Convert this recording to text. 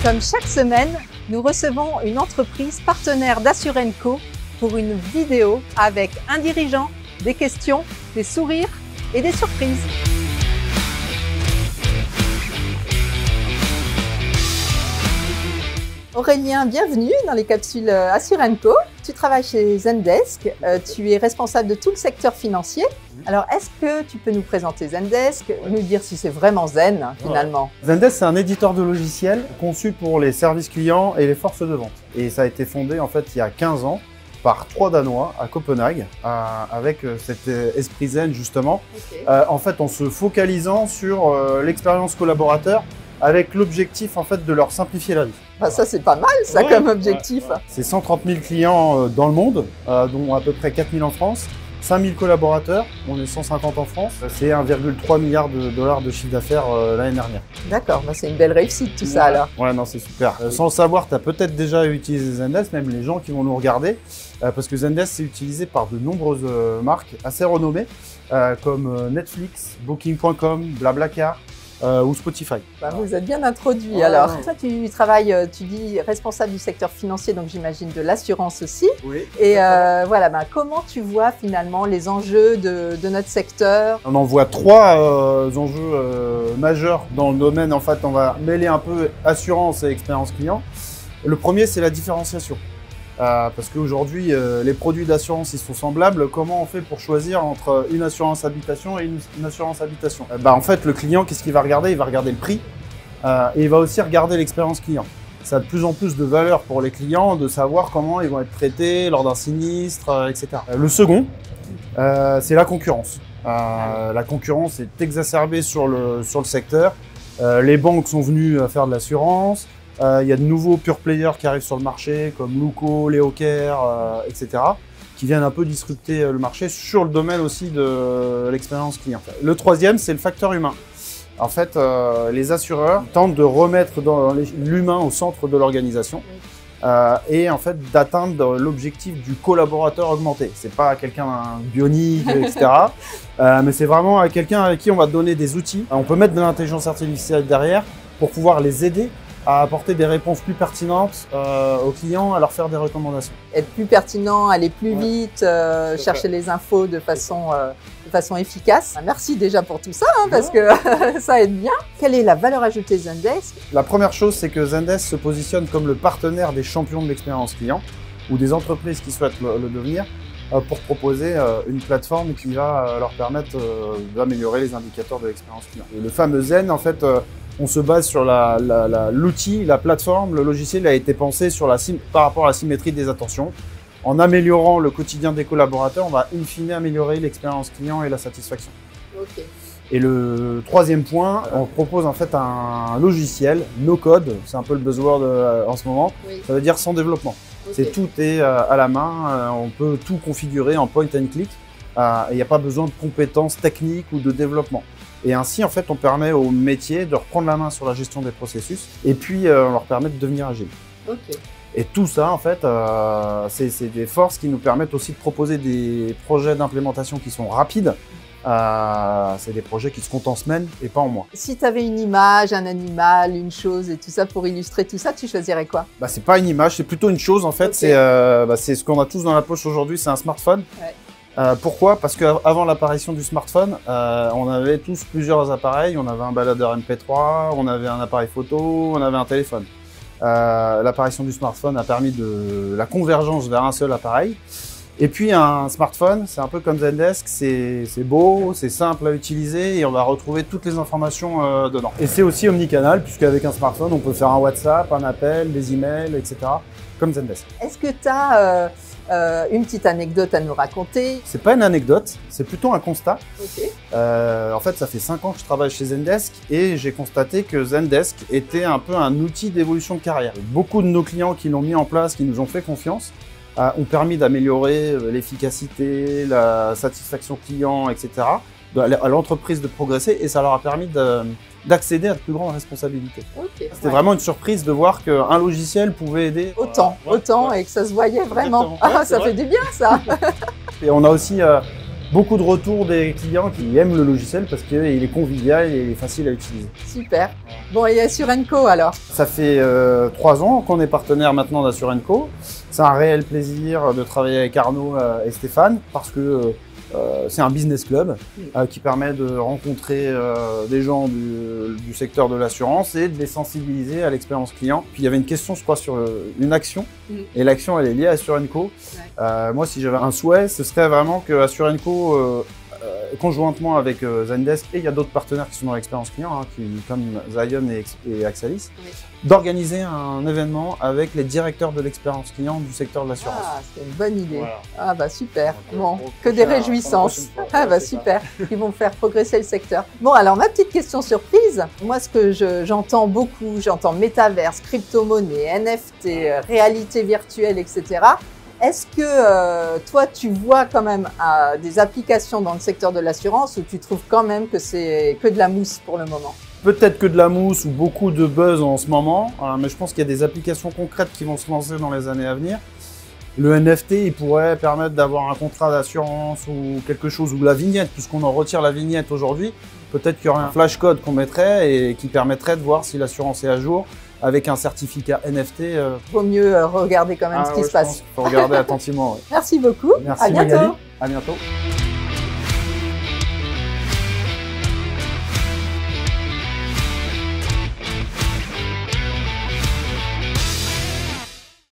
Comme chaque semaine, nous recevons une entreprise partenaire d'Assurenco pour une vidéo avec un dirigeant, des questions, des sourires et des surprises. Aurélien, bienvenue dans les capsules Assurenco. Tu travailles chez Zendesk, tu es responsable de tout le secteur financier. Alors, est-ce que tu peux nous présenter Zendesk, nous dire si c'est vraiment zen finalement? Zendesk, c'est un éditeur de logiciels conçu pour les services clients et les forces de vente. Et ça a été fondé en fait il y a 15 ans par 3 Danois à Copenhague, avec cet esprit zen justement, en fait en se focalisant sur l'expérience collaborateur, avec l'objectif en fait de leur simplifier la vie. Bah ça c'est pas mal ça comme objectif. C'est 130 000 clients dans le monde, dont à peu près 4 000 en France, 5 000 collaborateurs, on est 150 en France, c'est 1,3 milliard de dollars de chiffre d'affaires l'année dernière. D'accord, bah c'est une belle réussite tout ça alors. Ouais, non, c'est super. Sans le savoir, tu as peut-être déjà utilisé Zendesk, même les gens qui vont nous regarder, parce que Zendesk c'est utilisé par de nombreuses marques assez renommées, comme Netflix, Booking.com, Blablacar, ou Spotify. Bah, vous êtes bien introduit alors. Toi, tu travailles, tu dis responsable du secteur financier, donc j'imagine de l'assurance aussi. Oui. Et voilà, bah, comment tu vois finalement les enjeux de notre secteur? On en voit 3 enjeux majeurs dans le domaine. En fait, on va mêler un peu assurance et expérience client. Le premier, c'est la différenciation. Parce qu'aujourd'hui, les produits d'assurance, ils sont semblables. Comment on fait pour choisir entre une assurance habitation et une assurance habitation? En fait, le client, qu'est-ce qu'il va regarder? Il va regarder le prix et il va aussi regarder l'expérience client. Ça a de plus en plus de valeur pour les clients de savoir comment ils vont être traités lors d'un sinistre, etc. Le second, c'est la concurrence. La concurrence est exacerbée sur le secteur. Les banques sont venues faire de l'assurance. Il y a de nouveaux pure players qui arrivent sur le marché, comme Luco, Leocare, etc., qui viennent un peu disrupter le marché sur le domaine aussi de l'expérience client. Le troisième, c'est le facteur humain. En fait, les assureurs tentent de remettre l'humain au centre de l'organisation et en fait d'atteindre l'objectif du collaborateur augmenté. C'est pas quelqu'un bionique, etc., mais c'est vraiment quelqu'un avec qui on va donner des outils. On peut mettre de l'intelligence artificielle derrière pour pouvoir les aider à apporter des réponses plus pertinentes aux clients, à leur faire des recommandations. Être plus pertinent, aller plus vite, chercher les infos de façon efficace. Merci déjà pour tout ça, parce que ça aide bien. Quelle est la valeur ajoutée de Zendesk? La première chose, c'est que Zendesk se positionne comme le partenaire des champions de l'expérience client ou des entreprises qui souhaitent le devenir pour proposer une plateforme qui va leur permettre d'améliorer les indicateurs de l'expérience client. Et le fameux Zen, en fait, on se base sur l'outil, la plateforme, le logiciel a été pensé par rapport à la symétrie des attentions. En améliorant le quotidien des collaborateurs, on va in fine améliorer l'expérience client et la satisfaction. Okay. Et le troisième point, on propose en fait un logiciel no code, c'est un peu le buzzword en ce moment, ça veut dire sans développement. Okay. Tout est à la main, on peut tout configurer en point and click, il n'y a pas besoin de compétences techniques ou de développement. Et ainsi, en fait, on permet aux métiers de reprendre la main sur la gestion des processus et puis on leur permet de devenir agile. Okay. Et tout ça, en fait, c'est des forces qui nous permettent aussi de proposer des projets d'implémentation qui sont rapides. C'est des projets qui se comptent en semaines et pas en mois. Si tu avais une image, un animal, une chose et tout ça pour illustrer tout ça, tu choisirais quoi? C'est pas une image, c'est plutôt une chose en fait. Okay. C'est ce qu'on a tous dans la poche aujourd'hui, c'est un smartphone. Ouais. Pourquoi? Parce qu'avant l'apparition du smartphone, on avait tous plusieurs appareils. On avait un baladeur MP3, on avait un appareil photo, on avait un téléphone. L'apparition du smartphone a permis de la convergence vers un seul appareil. Et puis un smartphone, c'est un peu comme Zendesk, c'est beau, c'est simple à utiliser et on va retrouver toutes les informations dedans. Et c'est aussi omnicanal, puisqu'avec un smartphone, on peut faire un WhatsApp, un appel, des emails, etc. comme Zendesk. Est-ce que tu as une petite anecdote à nous raconter? C'est pas une anecdote, c'est plutôt un constat. Okay. En fait, ça fait 5 ans que je travaille chez Zendesk et j'ai constaté que Zendesk était un peu un outil d'évolution de carrière. Beaucoup de nos clients qui l'ont mis en place, qui nous ont fait confiance, ont permis d'améliorer l'efficacité, la satisfaction client, etc., à l'entreprise de progresser et ça leur a permis d'accéder à de plus grandes responsabilités. Okay. C'était vraiment une surprise de voir qu'un logiciel pouvait aider autant et que ça se voyait vraiment. Ah, ça fait du bien ça. Et on a aussi beaucoup de retours des clients qui aiment le logiciel parce qu'il est convivial et il est facile à utiliser. Super. Bon, et Assurenco alors? Ça fait 3 ans qu'on est partenaire maintenant d'Assurenco. C'est un réel plaisir de travailler avec Arnaud et Stéphane parce que c'est un business club qui permet de rencontrer des gens du secteur de l'assurance et de les sensibiliser à l'expérience client. Puis il y avait une question, je crois, sur une action. Et l'action, elle est liée à Assurenco. Moi, si j'avais un souhait, ce serait vraiment que Assurenco, conjointement avec Zendesk, et il y a d'autres partenaires qui sont dans l'expérience client, comme Zion et Axalis, d'organiser un événement avec les directeurs de l'expérience client du secteur de l'assurance. Ah, c'est une bonne idée. Voilà. Ah bah super. Bon, Donc, que des réjouissances. Ah bah super. Ils vont faire progresser le secteur. Bon, alors ma petite question surprise. Moi, ce que j'entends beaucoup, j'entends métaverse, crypto-monnaie, NFT, réalité virtuelle, etc. Est-ce que toi, tu vois quand même des applications dans le secteur de l'assurance ou tu trouves quand même que c'est que de la mousse pour le moment? Peut-être que de la mousse ou beaucoup de buzz en ce moment, mais je pense qu'il y a des applications concrètes qui vont se lancer dans les années à venir. Le NFT, il pourrait permettre d'avoir un contrat d'assurance ou quelque chose, ou la vignette, puisqu'on en retire la vignette aujourd'hui. Peut-être qu'il y aurait un flashcode qu'on mettrait et qui permettrait de voir si l'assurance est à jour avec un certificat NFT. Vaut mieux regarder quand même ce qui se passe. Il faut regarder attentivement. Ouais. Merci beaucoup. Merci à bientôt. Magali. À bientôt.